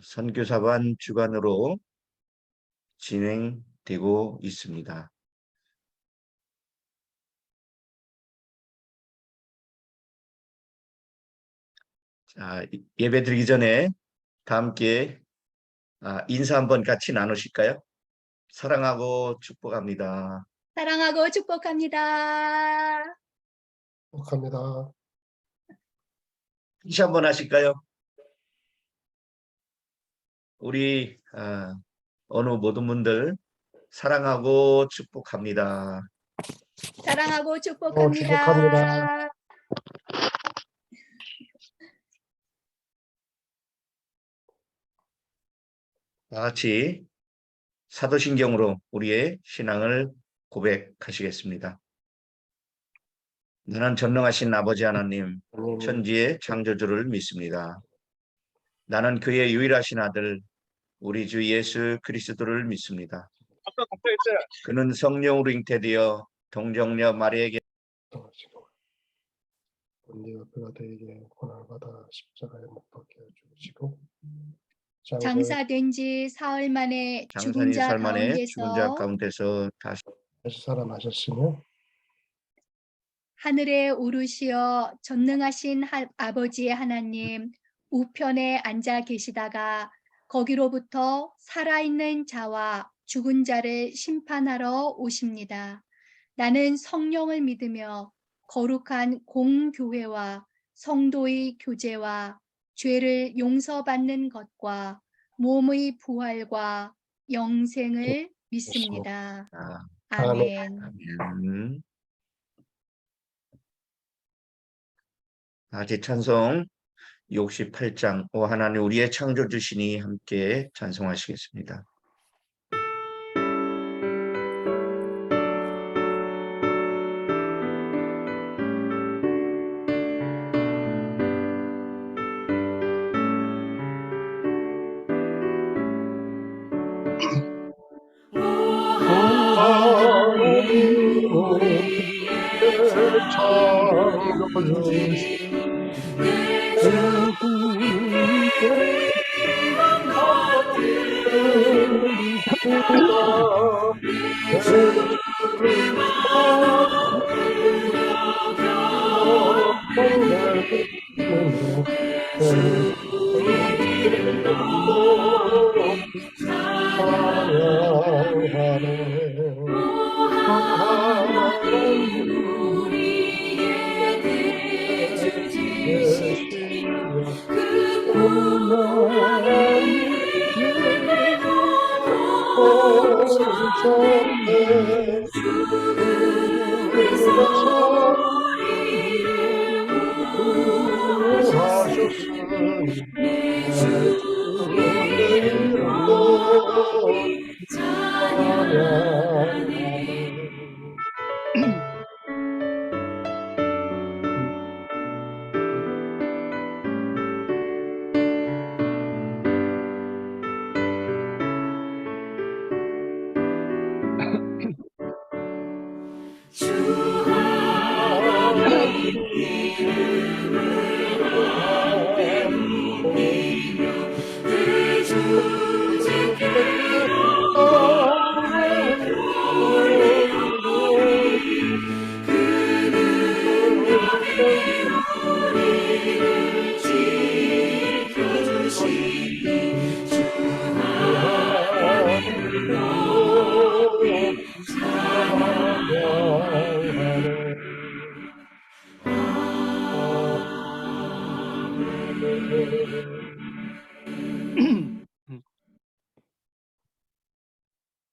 선교사반 주간으로 진행되고 있습니다. 자, 예배 드리기 전에 다 함께 인사 한번 같이 나누실까요? 사랑하고 축복합니다. 사랑하고 축복합니다. 축복합니다. 다시 한번 하실까요? 우리 어느 모든 분들 사랑하고 축복합니다. 사랑하고 축복합니다. 축복합니다. 다 같이 사도신경으로 우리의 신앙을 고백하시겠습니다. 나는 전능하신 아버지 하나님, 천지의 창조주를 믿습니다. 나는 그의 유일하신 아들, 우리 주 예수 그리스도를 믿습니다. 그는 성령으로 잉태되어 동정녀 마리아에게 언니와 그라데에게 고난을 받아 십자가에 못 박혀 죽으시고 장사된 지 사흘 만에 죽은 자 가운데서 다시 살아나셨으며 하늘에 오르시어 전능하신 아버지의 하나님 우편에 앉아 계시다가 거기로부터 살아있는 자와 죽은 자를 심판하러 오십니다. 나는 성령을 믿으며 거룩한 공교회와 성도의 교제와 죄를 용서받는 것과 몸의 부활과 영생을 믿습니다. 아멘. 다시 찬송 68장 오 하나님 우리의 창조주시니 함께 찬송하시겠습니다.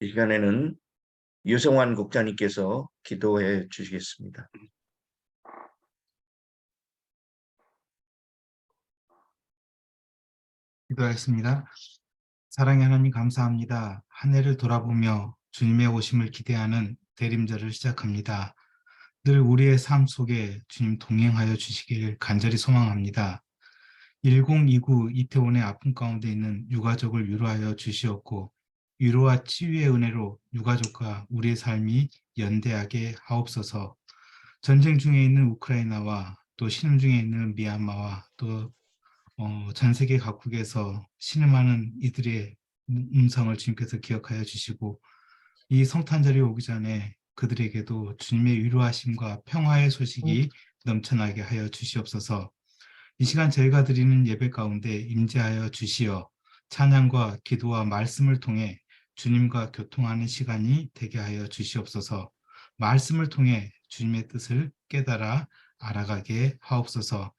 이 시간에는 유성환 국장님께서 기도해 주시겠습니다. 기도하겠습니다. 사랑의 하나님 감사합니다. 한 해를 돌아보며 주님의 오심을 기대하는 대림절을 시작합니다. 늘 우리의 삶 속에 주님 동행하여 주시길 간절히 소망합니다. 1029 이태원의 아픔 가운데 있는 유가족을 위로하여 주시었고 위로와 치유의 은혜로 유가족과 우리의 삶이 연대하게 하옵소서. 전쟁 중에 있는 우크라이나와 또 신음 중에 있는 미얀마와 또 전 세계 각국에서 신음하는 이들의 음성을 주님께서 기억하여 주시고 이 성탄절이 오기 전에 그들에게도 주님의 위로하심과 평화의 소식이 넘쳐나게 하여 주시옵소서. 이 시간 저희가 드리는 예배 가운데 임재하여 주시어 찬양과 기도와 말씀을 통해 주님과 교통하는 시간이 되게 하여 주시옵소서. 말씀을 통해 주님의 뜻을 깨달아 알아가게 하옵소서.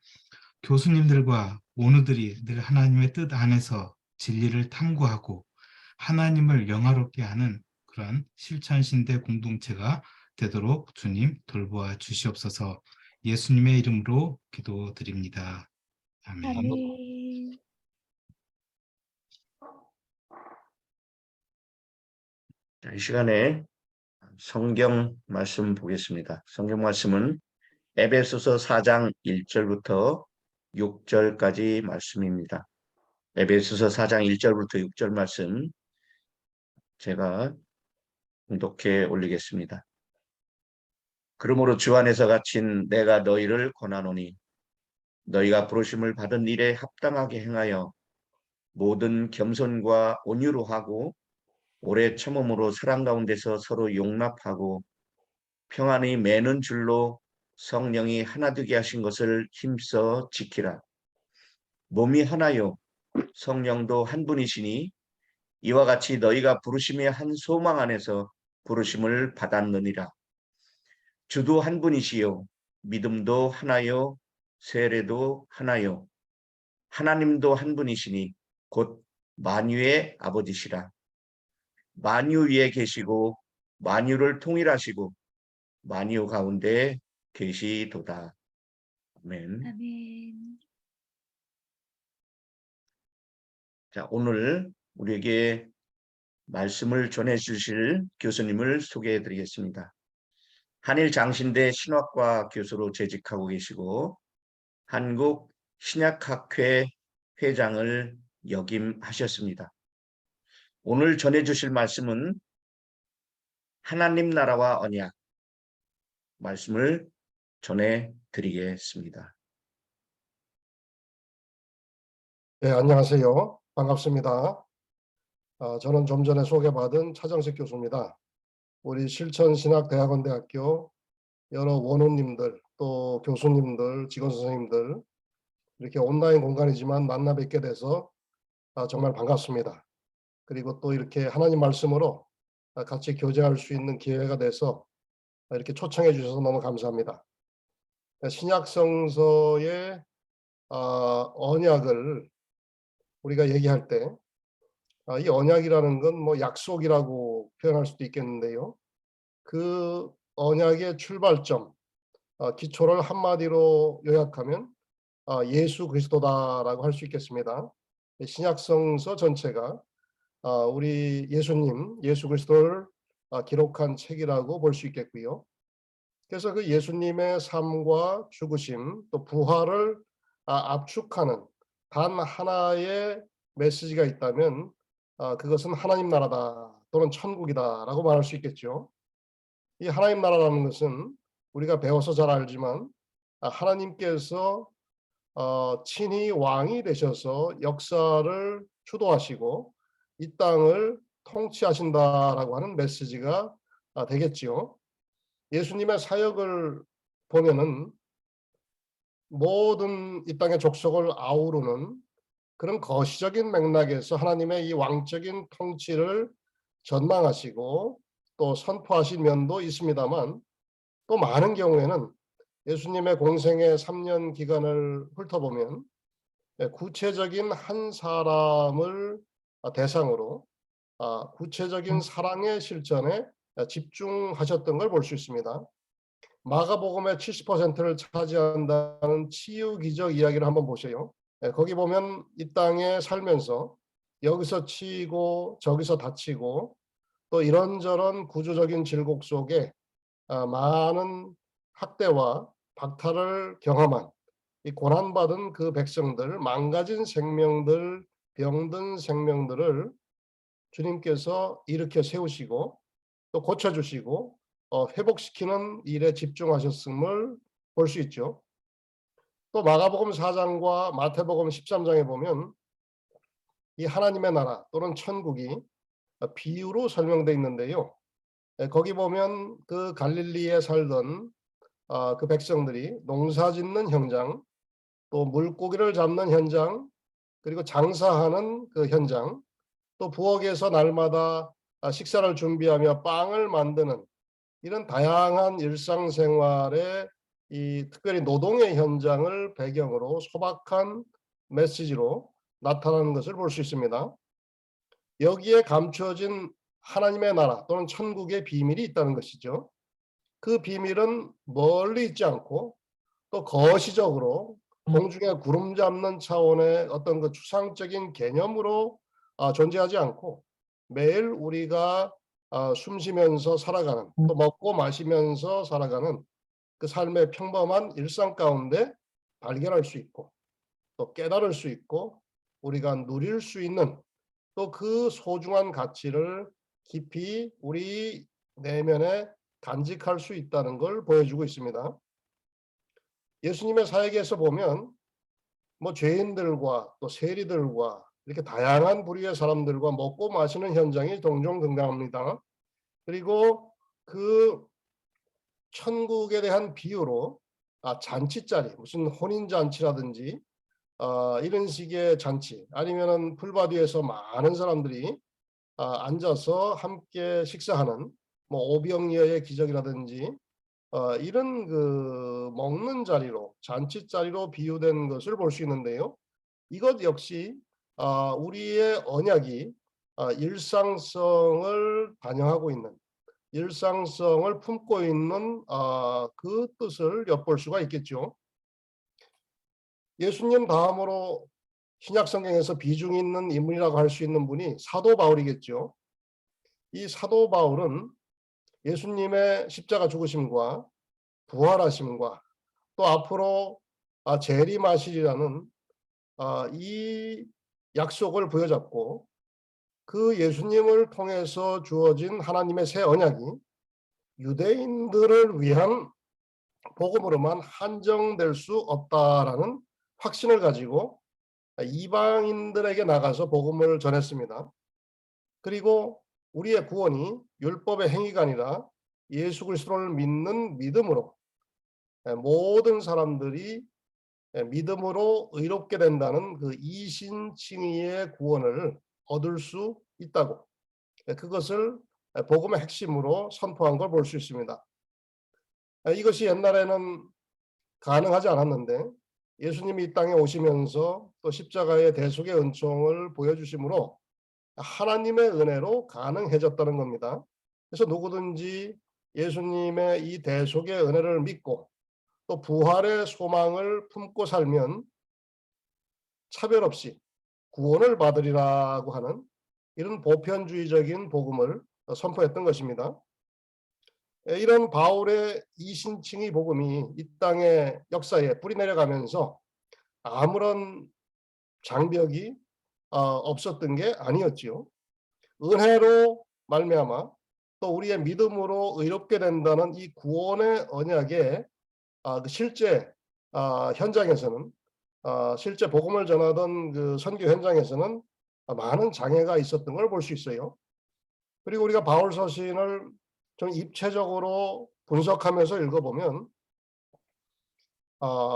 교수님들과 모누들이 늘 하나님의 뜻 안에서 진리를 탐구하고 하나님을 영화롭게 하는 그런 실천신대 공동체가 되도록 주님 돌보아 주시옵소서. 예수님의 이름으로 기도드립니다. 아멘. 아멘. 이 시간에 성경 말씀 보겠습니다. 성경 말씀은 에베소서 4장 1절부터 6절까지 말씀입니다. 에베소서 4장 1절부터 6절 말씀 제가 봉독해 올리겠습니다. 그러므로 주 안에서 갇힌 내가 너희를 권하노니 너희가 부르심을 받은 일에 합당하게 행하여 모든 겸손과 온유로 하고 오래 참음으로 사랑 가운데서 서로 용납하고 평안히 매는 줄로 성령이 하나 되게 하신 것을 힘써 지키라. 몸이 하나요 성령도 한 분이시니 이와 같이 너희가 부르심의 한 소망 안에서 부르심을 받았느니라. 주도 한 분이시요 믿음도 하나요 세례도 하나요 하나님도 한 분이시니 곧 만유의 아버지시라. 만유 위에 계시고 만유를 통일하시고 만유 가운데 계시도다. 아멘. 아멘. 자, 오늘 우리에게 말씀을 전해 주실 교수님을 소개해 드리겠습니다. 한일 장신대 신학과 교수로 재직하고 계시고 한국 신약학회 회장을 역임하셨습니다. 오늘 전해 주실 말씀은 하나님 나라와 언약 말씀을 전해 드리겠습니다. 네, 안녕하세요. 반갑습니다. 저는 좀 전에 소개받은 차정식 교수입니다. 우리 실천신학대학원대학교 여러 원우님들, 또 교수님들, 직원선생님들 이렇게 온라인 공간이지만 만나 뵙게 돼서 정말 반갑습니다. 그리고 또 이렇게 하나님 말씀으로 같이 교제할 수 있는 기회가 돼서 이렇게 초청해 주셔서 너무 감사합니다. 신약성서의 언약을 우리가 얘기할 때 이 언약이라는 건 뭐 약속이라고 표현할 수도 있겠는데요. 그 언약의 출발점, 기초를 한마디로 요약하면 예수 그리스도다라고 할 수 있겠습니다. 신약성서 전체가 우리 예수님, 예수 그리스도를 기록한 책이라고 볼 수 있겠고요. 그래서 그 예수님의 삶과 죽으심 또 부활을 압축하는 단 하나의 메시지가 있다면 그것은 하나님 나라다 또는 천국이다라고 말할 수 있겠죠. 이 하나님 나라라는 것은 우리가 배워서 잘 알지만 하나님께서 친히 왕이 되셔서 역사를 주도하시고 이 땅을 통치하신다라고 하는 메시지가 되겠지요. 예수님의 사역을 보면은 모든 이 땅의 족속을 아우르는 그런 거시적인 맥락에서 하나님의 이 왕적인 통치를 전망하시고 또 선포하신 면도 있습니다만 또 많은 경우에는 예수님의 공생의 3년 기간을 훑어보면 구체적인 한 사람을 대상으로 구체적인 사랑의 실천에 집중하셨던 걸 볼 수 있습니다. 마가복음의 70%를 차지한다는 치유기적 이야기를 한번 보세요. 거기 보면 이 땅에 살면서 여기서 치이고 저기서 다치고 또 이런저런 구조적인 질곡 속에 많은 학대와 박탈을 경험한 이 고난받은 그 백성들, 망가진 생명들, 병든 생명들을 주님께서 일으켜 세우시고 또 고쳐주시고 회복시키는 일에 집중하셨음을 볼 수 있죠. 또 마가복음 4장과 마태복음 13장에 보면 이 하나님의 나라 또는 천국이 비유로 설명되어 있는데요. 거기 보면 그 갈릴리에 살던 그 백성들이 농사짓는 현장, 또 물고기를 잡는 현장, 그리고 장사하는 그 현장, 또 부엌에서 날마다 식사를 준비하며 빵을 만드는 이런 다양한 일상생활의 이 특별히 노동의 현장을 배경으로 소박한 메시지로 나타나는 것을 볼 수 있습니다. 여기에 감춰진 하나님의 나라 또는 천국의 비밀이 있다는 것이죠. 그 비밀은 멀리 있지 않고 또 거시적으로 공중에 구름 잡는 차원의 어떤 그 추상적인 개념으로 존재하지 않고 매일 우리가 숨 쉬면서 살아가는, 또 먹고 마시면서 살아가는 그 삶의 평범한 일상 가운데 발견할 수 있고 또 깨달을 수 있고 우리가 누릴 수 있는 또 그 소중한 가치를 깊이 우리 내면에 간직할 수 있다는 걸 보여주고 있습니다. 예수님의 사역에서 보면 뭐 죄인들과 또 세리들과 이렇게 다양한 부류의 사람들과 먹고 마시는 현장이 종종 등장합니다. 그리고 그 천국에 대한 비유로 잔치자리, 무슨 혼인잔치라든지 이런 식의 잔치, 아니면은 풀밭 위에서 많은 사람들이 앉아서 함께 식사하는 뭐 오병이어의 기적이라든지 이런 그 먹는 자리로, 잔치 자리로 비유된 것을 볼 수 있는데요. 이것 역시 우리의 언약이 일상성을 반영하고 있는, 일상성을 품고 있는 그 뜻을 엿볼 수가 있겠죠. 예수님 다음으로 신약 성경에서 비중 있는 인물이라고 할 수 있는 분이 사도 바울이겠죠. 이 사도 바울은 예수님의 십자가 죽으심과 부활하심과 또 앞으로 재림하시리라는 이 약속을 부여잡고 그 예수님을 통해서 주어진 하나님의 새 언약이 유대인들을 위한 복음으로만 한정될 수 없다라는 확신을 가지고 이방인들에게 나가서 복음을 전했습니다. 그리고 우리의 구원이 율법의 행위가 아니라 예수 그리스도를 믿는 믿음으로 모든 사람들이 믿음으로 의롭게 된다는 그 이신칭의의 구원을 얻을 수 있다고, 그것을 복음의 핵심으로 선포한 걸 볼 수 있습니다. 이것이 옛날에는 가능하지 않았는데 예수님이 이 땅에 오시면서 또 십자가의 대속의 은총을 보여주심으로 하나님의 은혜로 가능해졌다는 겁니다. 그래서 누구든지 예수님의 이 대속의 은혜를 믿고 또 부활의 소망을 품고 살면 차별 없이 구원을 받으리라고 하는 이런 보편주의적인 복음을 선포했던 것입니다. 이런 바울의 이신칭의 복음이 이 땅의 역사에 뿌리내려가면서 아무런 장벽이 없었던 게 아니었지요. 은혜로 말미암아 또 우리의 믿음으로 의롭게 된다는 이 구원의 언약의 실제 현장에서는 실제 복음을 전하던 그 선교 현장에서는 많은 장애가 있었던 걸 볼 수 있어요. 그리고 우리가 바울 서신을 좀 입체적으로 분석하면서 읽어보면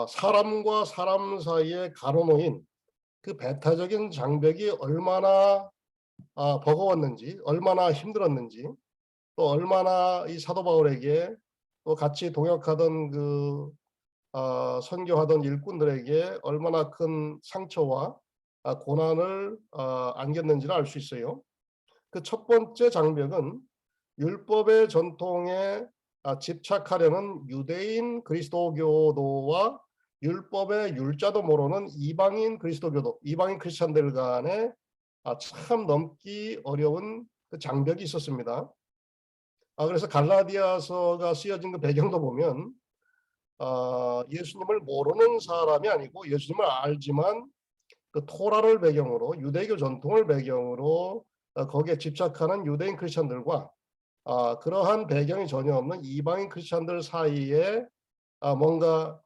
사람과 사람 사이에 가로놓인 그 배타적인 장벽이 얼마나 버거웠는지, 얼마나 힘들었는지, 또 얼마나 이 사도 바울에게 또 같이 동역하던 그 선교하던 일꾼들에게 얼마나 큰 상처와 고난을 안겼는지를 알 수 있어요. 그 첫 번째 장벽은 율법의 전통에 집착하려는 유대인 그리스도교도와 율법의 율자도 모르는 이방인 그리스도교도, 이방인 크리스천들 간에 참 넘기 어려운 그 장벽이 있었습니다. 그래서 갈라디아서가 쓰여진 그 배경도 보면 예수님을 모르는 사람이 아니고 예수님을 알지만 그 토라를 배경으로, 유대교 전통을 배경으로 거기에 집착하는 유대인 크리스천들과 그러한 배경이 전혀 없는 이방인 크리스천들 사이에 뭔가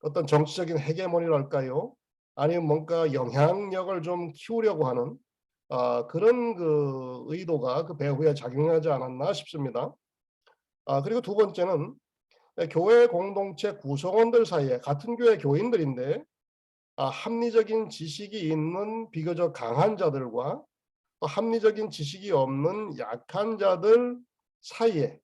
어떤 정치적인 헤게모니랄까요? 아니면 뭔가 영향력을 좀 키우려고 하는 그런 그 의도가 그 배후에 작용하지 않았나 싶습니다. 그리고 두 번째는 교회 공동체 구성원들 사이에 같은 교회 교인들인데 합리적인 지식이 있는 비교적 강한 자들과 또 합리적인 지식이 없는 약한 자들 사이에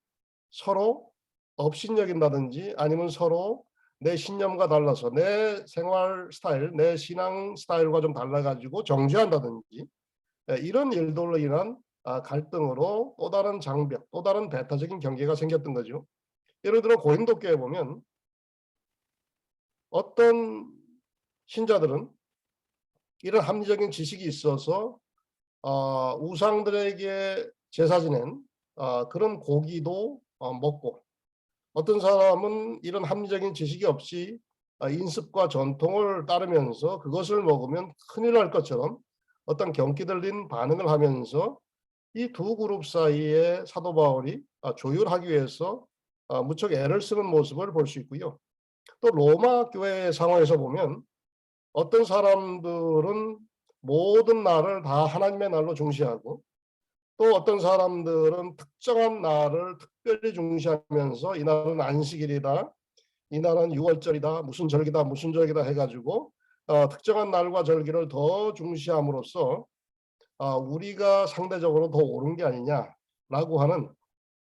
서로 업신여긴다든지 아니면 서로 내 신념과 달라서 내 생활 스타일, 내 신앙 스타일과 좀 달라가지고 정죄한다든지 이런 일들로 인한 갈등으로 또 다른 장벽, 또 다른 배타적인 경계가 생겼던 거죠. 예를 들어 고린도 교회 보면 어떤 신자들은 이런 합리적인 지식이 있어서 우상들에게 제사 지낸 그런 고기도 먹고, 어떤 사람은 이런 합리적인 지식이 없이 인습과 전통을 따르면서 그것을 먹으면 큰일 날 것처럼 어떤 경기 들린 반응을 하면서 이 두 그룹 사이에 사도 바울이 조율하기 위해서 무척 애를 쓰는 모습을 볼 수 있고요. 또 로마 교회 상황에서 보면 어떤 사람들은 모든 날을 다 하나님의 날로 중시하고, 또 어떤 사람들은 특정한 날을 특별히 중시하면서 이 날은 안식일이다, 이 날은 유월절이다, 무슨 절기다, 무슨 절기다 해가지고 특정한 날과 절기를 더 중시함으로써 우리가 상대적으로 더 옳은 게 아니냐라고 하는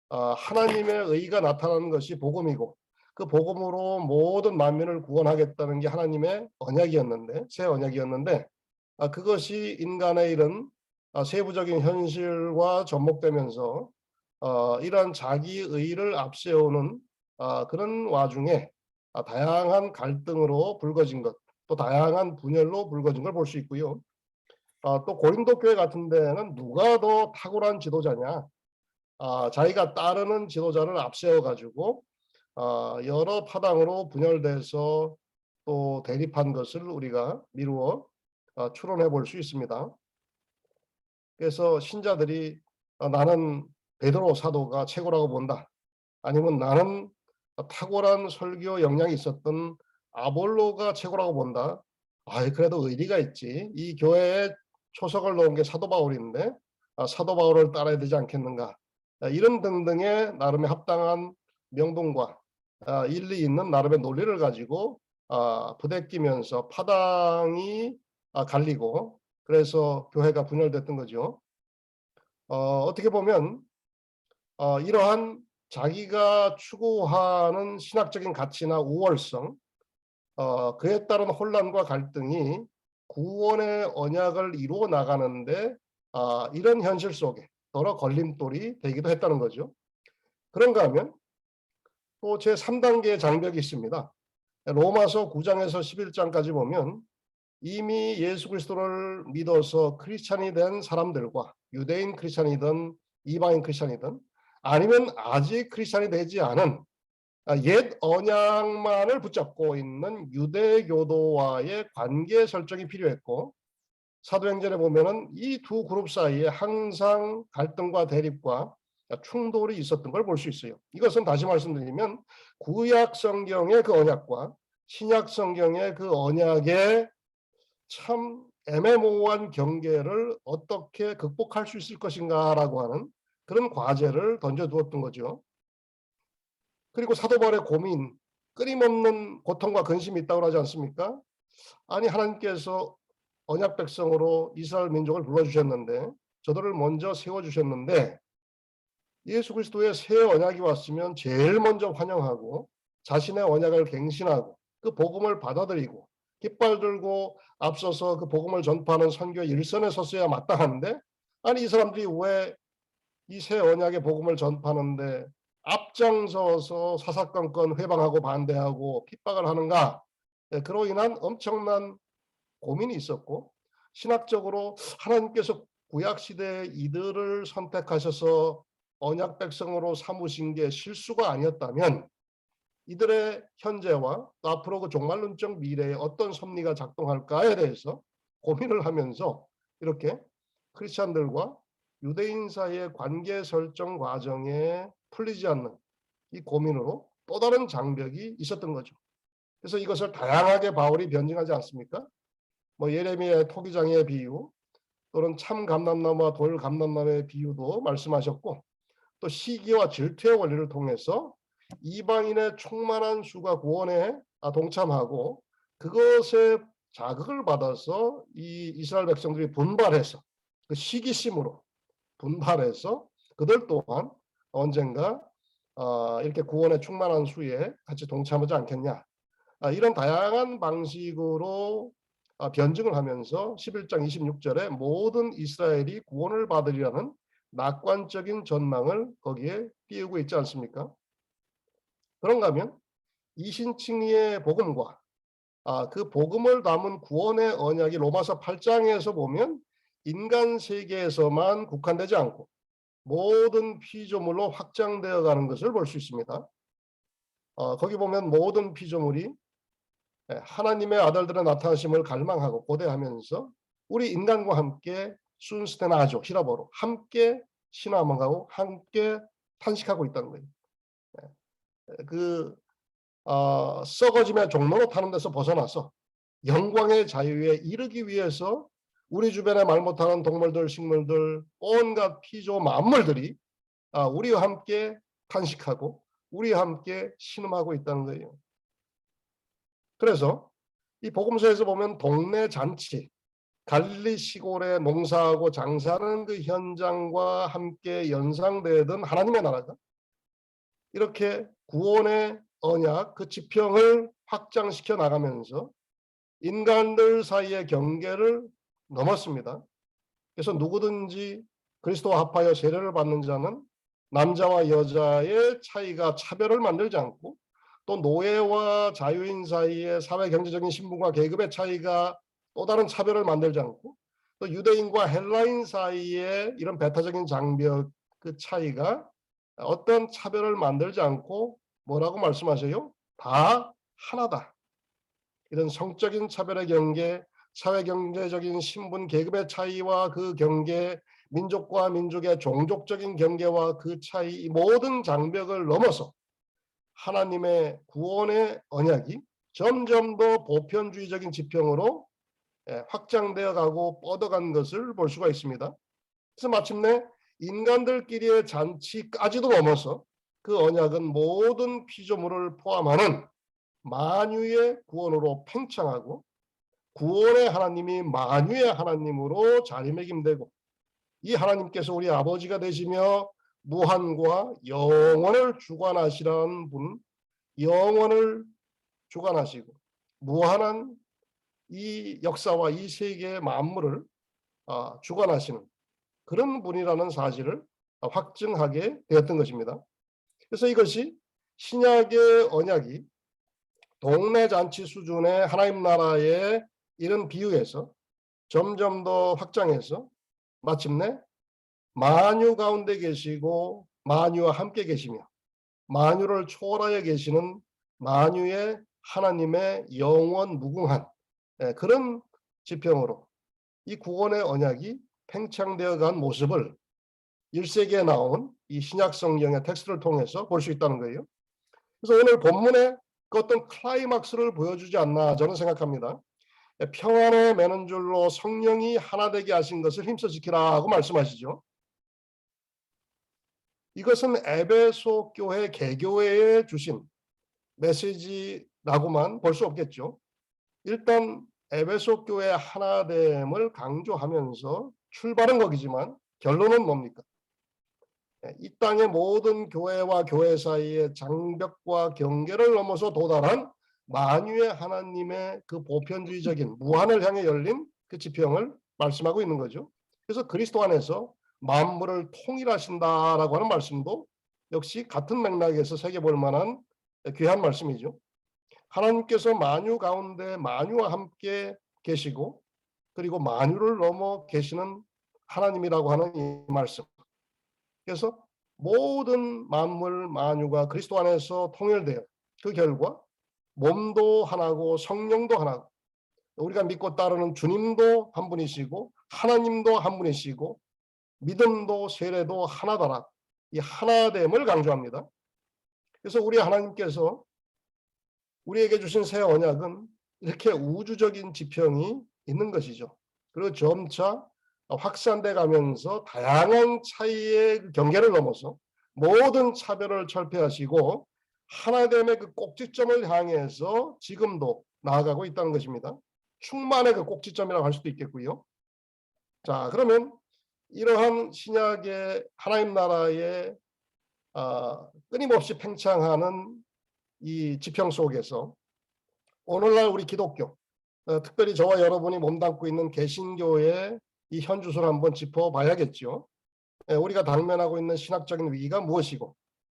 하나님의 의가 나타나는 것이 복음이고, 그 복음으로 모든 만민을 구원하겠다는 게 하나님의 언약이었는데, 새 언약이었는데 그것이 인간의 이런 세부적인 현실과 접목되면서 이러한 자기 의를 앞세우는 그런 와중에 다양한 갈등으로 불거진 것, 또 다양한 분열로 불거진 걸 볼 수 있고요. 또 고린도 교회 같은 데는 누가 더 탁월한 지도자냐, 자기가 따르는 지도자를 앞세워 가지고 여러 파당으로 분열돼서 또 대립한 것을 우리가 미루어 추론해 볼 수 있습니다. 그래서 신자들이 나는 베드로 사도가 최고라고 본다, 아니면 나는 탁월한 설교 역량이 있었던 아볼로가 최고라고 본다. 그래도 의리가 있지. 이 교회에 초석을 놓은 게 사도 바울인데 사도 바울을 따라야 되지 않겠는가. 이런 등등의 나름의 합당한 명분과 일리 있는 나름의 논리를 가지고 부대끼면서 파당이 갈리고, 그래서 교회가 분열됐던 거죠. 어떻게 보면 이러한 자기가 추구하는 신학적인 가치나 우월성, 그에 따른 혼란과 갈등이 구원의 언약을 이루어 나가는데 이런 현실 속에 여러 걸림돌이 되기도 했다는 거죠. 그런가 하면 또 제3단계의 장벽이 있습니다. 로마서 9장에서 11장까지 보면 이미 예수 그리스도를 믿어서 크리스찬이 된 사람들과, 유대인 크리스찬이든 이방인 크리스찬이든 아니면 아직 크리스찬이 되지 않은 옛 언약만을 붙잡고 있는 유대교도와의 관계 설정이 필요했고, 사도행전에 보면은 이 두 그룹 사이에 항상 갈등과 대립과 충돌이 있었던 걸 볼 수 있어요. 이것은 다시 말씀드리면 구약 성경의 그 언약과 신약 성경의 그 언약의 참 애매모호한 경계를 어떻게 극복할 수 있을 것인가라고 하는 그런 과제를 던져두었던 거죠. 그리고 사도 바울의 고민, 끊임없는 고통과 근심이 있다고 하지 않습니까? 아니, 하나님께서 언약 백성으로 이스라엘 민족을 불러주셨는데, 저들을 먼저 세워주셨는데, 예수 그리스도의 새 언약이 왔으면 제일 먼저 환영하고 자신의 언약을 갱신하고 그 복음을 받아들이고 깃발 들고 앞서서 그 복음을 전파하는 선교 일선에 섰어야 마땅한데, 아니 이 사람들이 왜 이 새 언약의 복음을 전파하는데 앞장서서 사사건건 회방하고 반대하고 핍박을 하는가. 그로 인한 엄청난 고민이 있었고, 신학적으로 하나님께서 구약시대에 이들을 선택하셔서 언약 백성으로 삼으신 게 실수가 아니었다면 이들의 현재와 또 앞으로 그 종말론적 미래에 어떤 섭리가 작동할까에 대해서 고민을 하면서 이렇게 크리스찬들과 유대인 사이의 관계 설정 과정에 풀리지 않는 이 고민으로 또 다른 장벽이 있었던 거죠. 그래서 이것을 다양하게 바울이 변증하지 않습니까? 뭐 예레미야의 토기장의 비유 또는 참 감람나무와 돌 감람나무의 비유도 말씀하셨고 또 시기와 질투의 원리를 통해서 이방인의 충만한 수가 구원에 동참하고 그것에 자극을 받아서 이 이스라엘 백성들이 분발해서 그 시기심으로 분발해서 그들 또한 언젠가 이렇게 구원의 충만한 수에 같이 동참하지 않겠냐. 이런 다양한 방식으로 변증을 하면서 11장 26절에 모든 이스라엘이 구원을 받으리라는 낙관적인 전망을 거기에 띄우고 있지 않습니까? 그런가 하면 이신칭리의 복음과 그 복음을 담은 구원의 언약이 로마서 8장에서 보면 인간 세계에서만 국한되지 않고 모든 피조물로 확장되어 가는 것을 볼 수 있습니다. 거기 보면 모든 피조물이 하나님의 아들들의 나타나심을 갈망하고 고대하면서 우리 인간과 함께 순스테나죠, 히라보로 함께 신앙하고 함께 탄식하고 있다는 거예요. 그 썩어짐의 종로로 타는 데서 벗어나서 영광의 자유에 이르기 위해서 우리 주변에 말 못하는 동물들, 식물들, 온갖 피조 만물들이 우리와 함께 탄식하고 우리와 함께 신음하고 있다는 거예요. 그래서 이 복음서에서 보면 동네 잔치, 갈릴리 시골에 농사하고 장사하는 그 현장과 함께 연상되던 하나님의 나라가 이렇게 구원의 언약, 그 지평을 확장시켜 나가면서 인간들 사이의 경계를 넘었습니다. 그래서 누구든지 그리스도와 합하여 세례를 받는 자는 남자와 여자의 차이가 차별을 만들지 않고 또 노예와 자유인 사이의 사회 경제적인 신분과 계급의 차이가 또 다른 차별을 만들지 않고 또 유대인과 헬라인 사이의 이런 배타적인 장벽 그 차이가 어떤 차별을 만들지 않고 뭐라고 말씀하세요? 다 하나다. 이런 성적인 차별의 경계, 사회 경제적인 신분 계급의 차이와 그 경계, 민족과 민족의 종족적인 경계와 그 차이, 이 모든 장벽을 넘어서 하나님의 구원의 언약이 점점 더 보편주의적인 지평으로 확장되어 가고 뻗어간 것을 볼 수가 있습니다. 그래서 마침내 인간들끼리의 잔치까지도 넘어서 그 언약은 모든 피조물을 포함하는 만유의 구원으로 팽창하고 구원의 하나님이 만유의 하나님으로 자리매김되고 이 하나님께서 우리 아버지가 되시며 무한과 영원을 주관하시라는 분, 영원을 주관하시고 무한한 이 역사와 이 세계의 만물을 주관하시는 그런 분이라는 사실을 확증하게 되었던 것입니다. 그래서 이것이 신약의 언약이 동네 잔치 수준의 하나님 나라의 이런 비유에서 점점 더 확장해서 마침내 만유 가운데 계시고 만유와 함께 계시며 만유를 초월하여 계시는 만유의 하나님의 영원 무궁한 그런 지평으로 이 구원의 언약이 팽창되어 간 모습을 1세기에 나온 이 신약 성경의 텍스트를 통해서 볼 수 있다는 거예요. 그래서 오늘 본문에 그 어떤 클라이막스를 보여주지 않나 저는 생각합니다. 평안에 매는 줄로 성령이 하나 되게 하신 것을 힘써 지키라고 말씀하시죠. 이것은 에베소 교회 개교회에 주신 메시지라고만 볼 수 없겠죠. 일단 에베소 교회 하나됨을 강조하면서 출발은 거기지만 결론은 뭡니까? 이 땅의 모든 교회와 교회 사이의 장벽과 경계를 넘어서 도달한 만유의 하나님의 그 보편주의적인 무한을 향해 열린 그 지평을 말씀하고 있는 거죠. 그래서 그리스도 안에서 만물을 통일하신다라고 하는 말씀도 역시 같은 맥락에서 새겨볼 만한 귀한 말씀이죠. 하나님께서 만유 가운데 만유와 함께 계시고 그리고 만유를 넘어 계시는 하나님이라고 하는 이 말씀. 그래서 모든 만물 만유가 그리스도 안에서 통일되어 그 결과 몸도 하나고 성령도 하나고 우리가 믿고 따르는 주님도 한 분이시고 하나님도 한 분이시고 믿음도 세례도 하나다라. 이 하나됨을 강조합니다. 그래서 우리 하나님께서 우리에게 주신 새 언약은 이렇게 우주적인 지평이 있는 것이죠. 그리고 점차 확산돼 가면서 다양한 차이의 경계를 넘어서 모든 차별을 철폐하시고 하나됨의 그 꼭지점을 향해서 지금도 나아가고 있다는 것입니다. 충만의 그 꼭지점이라고 할 수도 있겠고요. 자, 그러면 이러한 신약의 하나님 나라의 끊임없이 팽창하는 이 지평 속에서 오늘날 우리 기독교, 특별히 저와 여러분이 몸담고 있는 개신교의 이 현주소를 한번 짚어봐야겠죠. 우리가 당면하고 있는 신학적인 위기가 무엇이고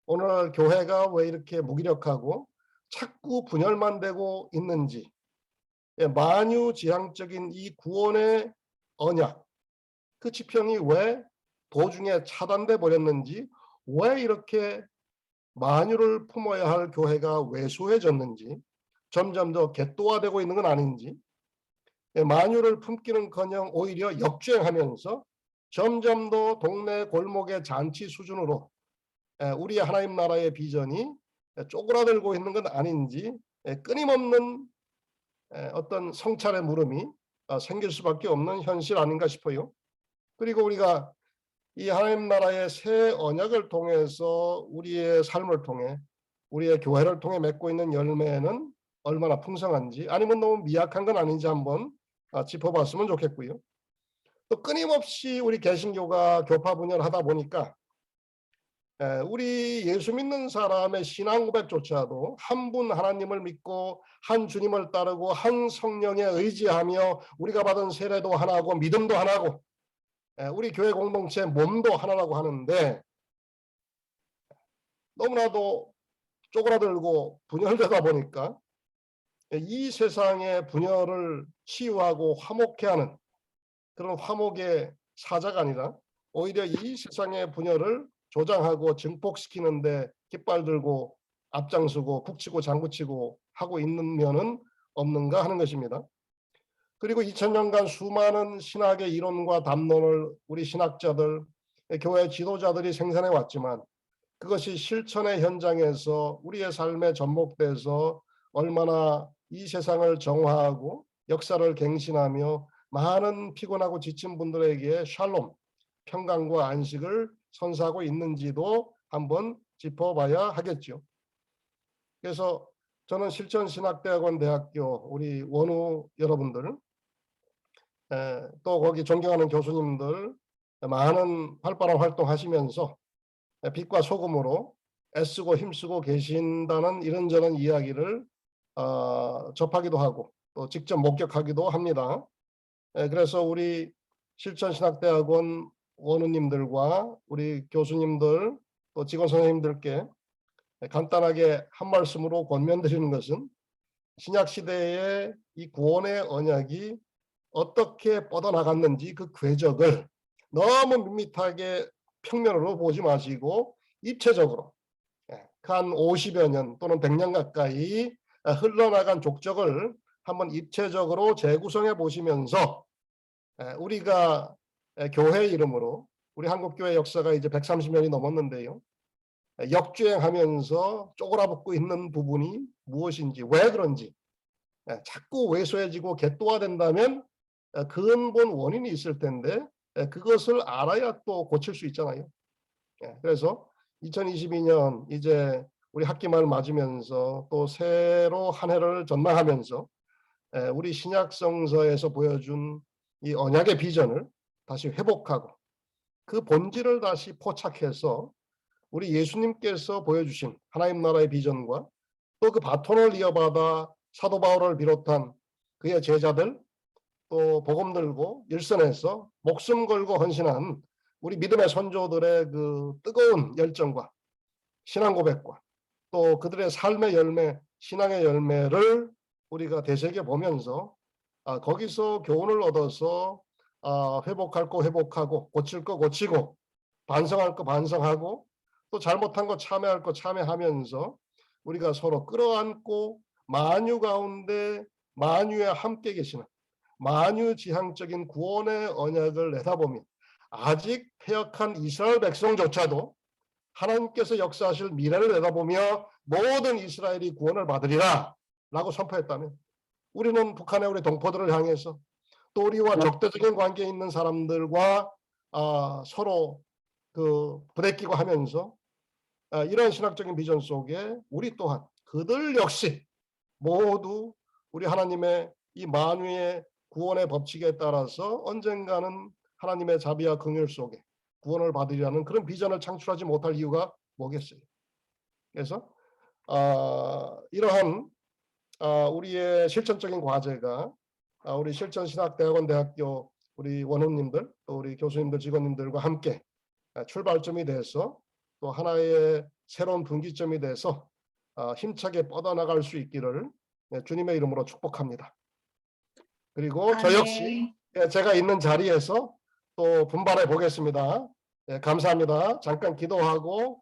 오늘날 교회가 왜 이렇게 무기력하고 자꾸 분열만 되고 있는지, 만유지향적인 이 구원의 언약, 그 지평이 왜 도중에 차단돼 버렸는지, 왜 이렇게 만유를 품어야 할 교회가 왜소해졌는지, 점점 더 갯도화되고 있는 건 아닌지, 만유를 품기는커녕 오히려 역주행하면서 점점 더 동네 골목의 잔치 수준으로 우리 하나님 나라의 비전이 쪼그라들고 있는 건 아닌지 끊임없는 어떤 성찰의 물음이 생길 수밖에 없는 현실 아닌가 싶어요. 그리고 우리가 이 하나님 나라의 새 언약을 통해서 우리의 삶을 통해 우리의 교회를 통해 맺고 있는 열매는 얼마나 풍성한지, 아니면 너무 미약한 건 아닌지 한번 짚어봤으면 좋겠고요. 또 끊임없이 우리 개신교가 교파 분열하다 보니까 우리 예수 믿는 사람의 신앙 고백조차도 한 분 하나님을 믿고 한 주님을 따르고 한 성령에 의지하며 우리가 받은 세례도 하나고 믿음도 하나고 우리 교회 공동체 몸도 하나라고 하는데, 너무나도 쪼그라들고 분열되다 보니까 이 세상의 분열을 치유하고 화목케 하는 그런 화목의 사자가 아니라 오히려 이 세상의 분열을 조장하고 증폭시키는데 깃발 들고 앞장서고 북치고 장구치고 하고 있는 면은 없는가 하는 것입니다. 그리고 2000년간 수많은 신학의 이론과 담론을 우리 신학자들, 교회 지도자들이 생산해 왔지만 그것이 실천의 현장에서 우리의 삶에 접목돼서 얼마나 이 세상을 정화하고 역사를 갱신하며 많은 피곤하고 지친 분들에게 샬롬, 평강과 안식을 선사하고 있는지도 한번 짚어봐야 하겠죠. 그래서 저는 실천신학대학원 대학교 우리 원우 여러분들, 또 거기 존경하는 교수님들 많은 활발한 활동하시면서 빛과 소금으로 애쓰고 힘쓰고 계신다는 이런저런 이야기를 접하기도 하고 또 직접 목격하기도 합니다. 그래서 우리 실천신학대학원 원우님들과 우리 교수님들 또 직원 선생님들께 간단하게 한 말씀으로 권면드리는 것은, 신약 시대의 이 구원의 언약이 어떻게 뻗어나갔는지 그 궤적을 너무 밋밋하게 평면으로 보지 마시고 입체적으로 한 50여 년 또는 100년 가까이 흘러나간 족적을 한번 입체적으로 재구성해 보시면서 우리가 교회 이름으로, 우리 한국교회 역사가 이제 130년이 넘었는데요, 역주행하면서 쪼그라붙고 있는 부분이 무엇인지, 왜 그런지, 자꾸 왜소해지고 갯도화된다면 근본 원인이 있을 텐데 그것을 알아야 또 고칠 수 있잖아요. 그래서 2022년 이제 우리 학기말 맞으면서 또 새로 한 해를 전망하면서 우리 신약성서에서 보여준 이 언약의 비전을 다시 회복하고 그 본질을 다시 포착해서 우리 예수님께서 보여주신 하나님 나라의 비전과 또 그 바톤을 이어받아 사도 바울을 비롯한 그의 제자들, 또 복음 들고 일선에서 목숨 걸고 헌신한 우리 믿음의 선조들의 그 뜨거운 열정과 신앙 고백과 또 그들의 삶의 열매, 신앙의 열매를 우리가 되새겨 보면서 거기서 교훈을 얻어서 회복할 거 회복하고 고칠 거 고치고 반성할 거 반성하고 또 잘못한 거 참회할 거 참회하면서 우리가 서로 끌어안고 만유 가운데 만유에 함께 계시는 만유지향적인 구원의 언약을 내다보면 아직 패역한 이스라엘 백성조차도 하나님께서 역사하실 미래를 내다보며 모든 이스라엘이 구원을 받으리라, 라고 선포했다면, 우리는 북한의 우리 동포들을 향해서 또 우리와 적대적인 관계에 있는 사람들과 서로 그 부대끼고 하면서 이런 신학적인 비전 속에 우리 또한 그들 역시 모두 우리 하나님의 이 만유의 구원의 법칙에 따라서 언젠가는 하나님의 자비와 긍휼 속에 구원을 받으리라는 그런 비전을 창출하지 못할 이유가 뭐겠어요? 그래서 이러한 우리의 실천적인 과제가 우리 실천신학대학원 대학교 우리 원우님들 또 우리 교수님들 직원님들과 함께 출발점이 돼서 또 하나의 새로운 분기점이 돼서 힘차게 뻗어나갈 수 있기를 주님의 이름으로 축복합니다. 그리고 저 역시 제가 있는 자리에서 또 분발해 보겠습니다. 감사합니다. 잠깐 기도하고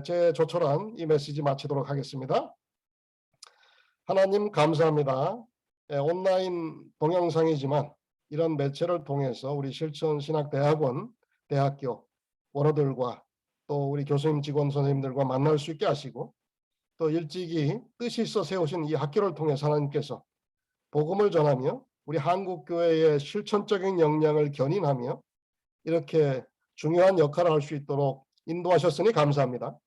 제 조촐한 이 메시지 마치도록 하겠습니다. 하나님 감사합니다. 온라인 동영상이지만 이런 매체를 통해서 우리 실천신학대학원 대학교 원어들과 또 우리 교수님 직원 선생님들과 만날 수 있게 하시고 또 일찍이 뜻이 있어 세우신 이 학교를 통해서 하나님께서 복음을 전하며 우리 한국교회의 실천적인 역량을 견인하며 이렇게 중요한 역할을 할 수 있도록 인도하셨으니 감사합니다.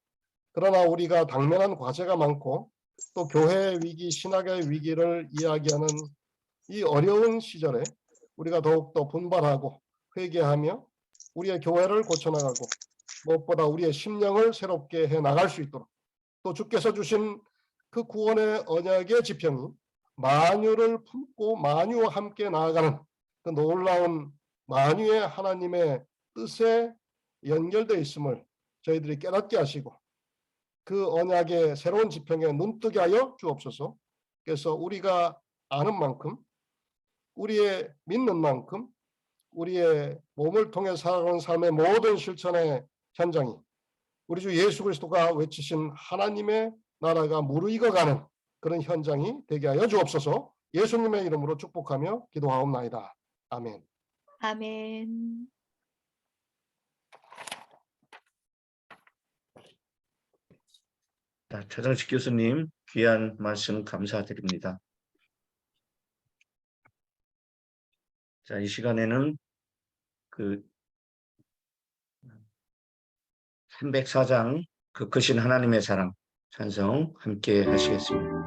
그러나 우리가 당면한 과제가 많고 또 교회의 위기, 신학의 위기를 이야기하는 이 어려운 시절에 우리가 더욱더 분발하고 회개하며 우리의 교회를 고쳐나가고 무엇보다 우리의 심령을 새롭게 해나갈 수 있도록 또 주께서 주신 그 구원의 언약의 지평이 만유를 품고 만유와 함께 나아가는 그 놀라운 만유의 하나님의 뜻에 연결되어 있음을 저희들이 깨닫게 하시고 그 언약의 새로운 지평에 눈뜨게 하여 주옵소서. 그래서 우리가 아는 만큼 우리의 믿는 만큼 우리의 몸을 통해 살아가는 삶의 모든 실천의 현장이 우리 주 예수 그리스도가 외치신 하나님의 나라가 무르익어가는 그런 현장이 되게 하여 주옵소서. 예수님의 이름으로 축복하며 기도하옵나이다. 아멘. 아멘. 차정식 교수님 귀한 말씀 감사드립니다. 자, 이 시간에는 그 304장 그 크신 하나님의 사랑 찬송 함께 하시겠습니다.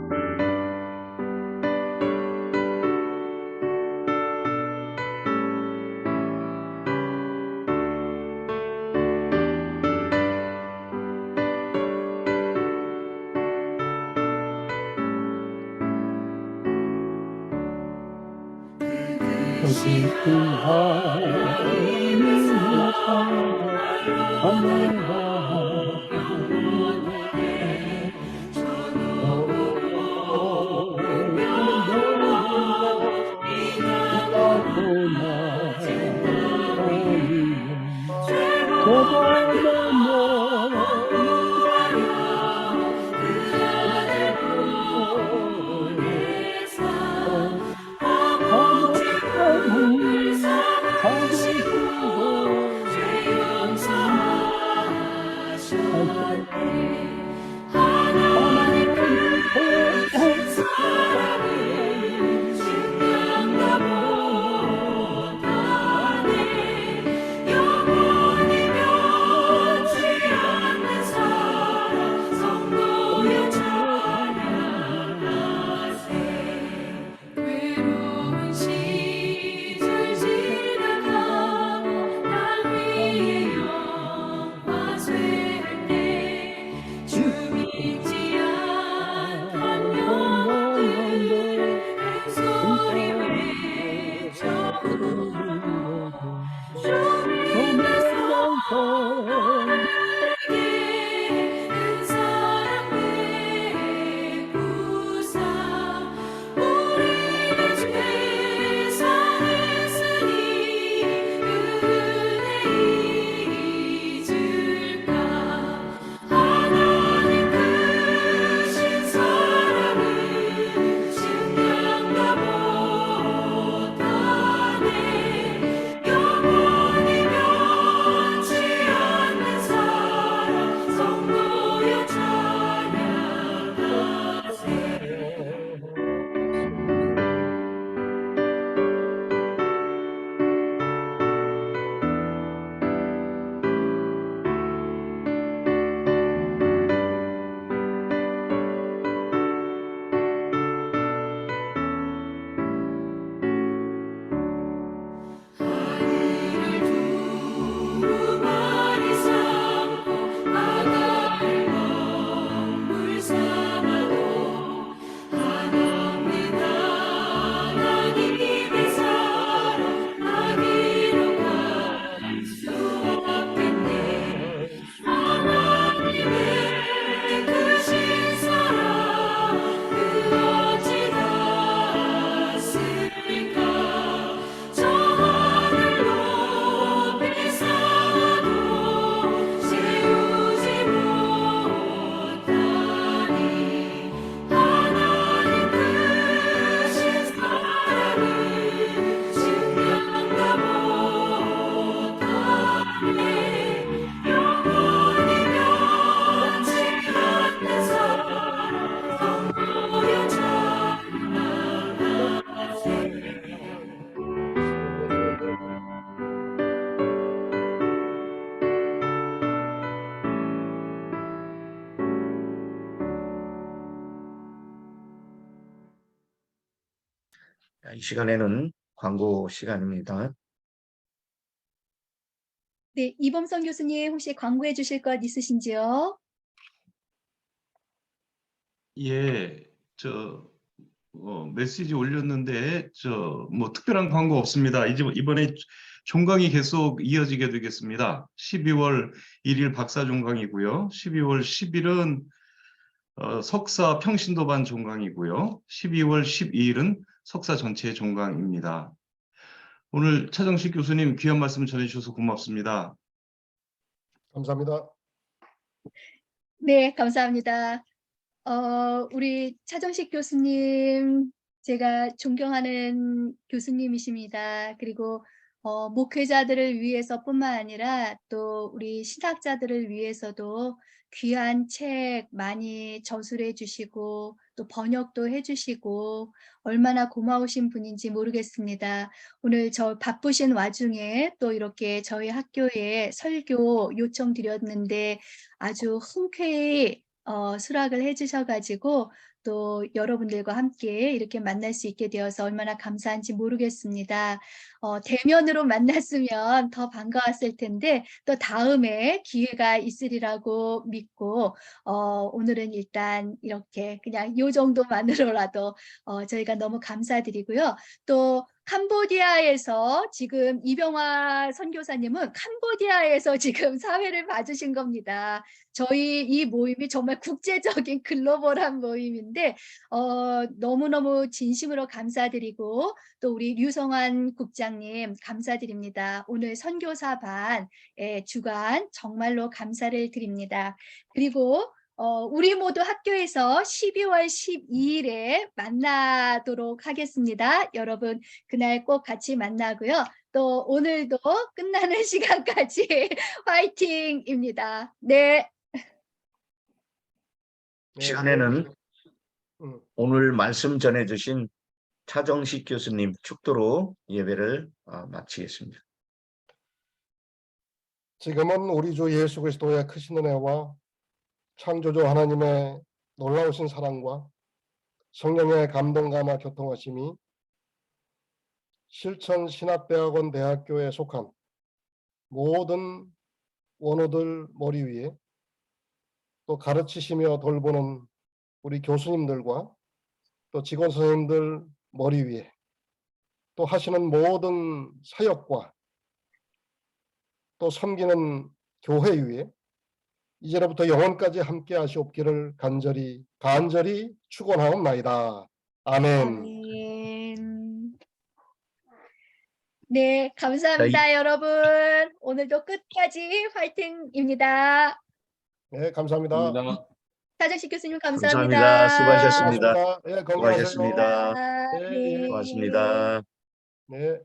이 시간에는 광고 시간입니다. 네, 이범선 교수님 혹시 광고해 주실 것 있으신지요? 예, 메시지 올렸는데 뭐 특별한 광고 없습니다. 이번에 종강이 계속 이어지게 되겠습니다. 12월 1일 박사 종강이고요. 12월 10일은 석사 평신도반 종강이고요. 12월 12일은 석사 전체 종강입니다. 오늘 차정식 교수님 귀한 말씀 전해주셔서 고맙습니다. 감사합니다. 네, 감사합니다. 우리 차정식 교수님, 제가 존경하는 교수님이십니다. 그리고 목회자들을 위해서뿐만 아니라 또 우리 신학자들을 위해서도 귀한 책 많이 저술해 주시고 또 번역도 해 주시고 얼마나 고마우신 분인지 모르겠습니다. 오늘 저 바쁘신 와중에 또 이렇게 저희 학교에 설교 요청드렸는데 아주 흔쾌히 수락을 해 주셔가지고 또 여러분들과 함께 이렇게 만날 수 있게 되어서 얼마나 감사한지 모르겠습니다. 대면으로 만났으면 더 반가웠을 텐데 또 다음에 기회가 있으리라고 믿고 오늘은 일단 이렇게 그냥 요 정도만으로라도 저희가 너무 감사드리고요. 또 캄보디아에서 지금 이병화 선교사님은 캄보디아에서 지금 사회를 봐주신 겁니다. 저희 이 모임이 정말 국제적인 글로벌한 모임인데 너무너무 진심으로 감사드리고 또 우리 류성환 국장님 감사드립니다. 오늘 선교사반의 주관 정말로 감사를 드립니다. 그리고 우리 모두 학교에서 12월 12일에 만나도록 하겠습니다. 여러분 그날 꼭 같이 만나고요. 또 오늘도 끝나는 시간까지 화이팅입니다. 네. 이 시간에는 음, 오늘 말씀 전해주신 차정식 교수님 축도로 예배를 마치겠습니다. 지금은 우리 주 예수 그리스도의 크신 은혜와 창조주 하나님의 놀라우신 사랑과 성령의 감동감화 교통하심이 실천 신학대학원 대학교에 속한 모든 원우들 머리 위에 또 가르치시며 돌보는 우리 교수님들과 또 직원 선생님들 머리 위에 또 하시는 모든 사역과 또 섬기는 교회 위에 이제로부터 영원까지 함께 하시옵기를 간절히 축원하옵나이다. 아멘. 아멘. 네, 감사합니다, 여러분. 오늘도 끝까지 화이팅입니다. 네, 감사합니다. 차정식 교수님 감사합니다. 감사합니다. 수고하셨습니다. 예, 건강하세요. 수고하셨습니다. 예, 예. 고맙습니다. 네.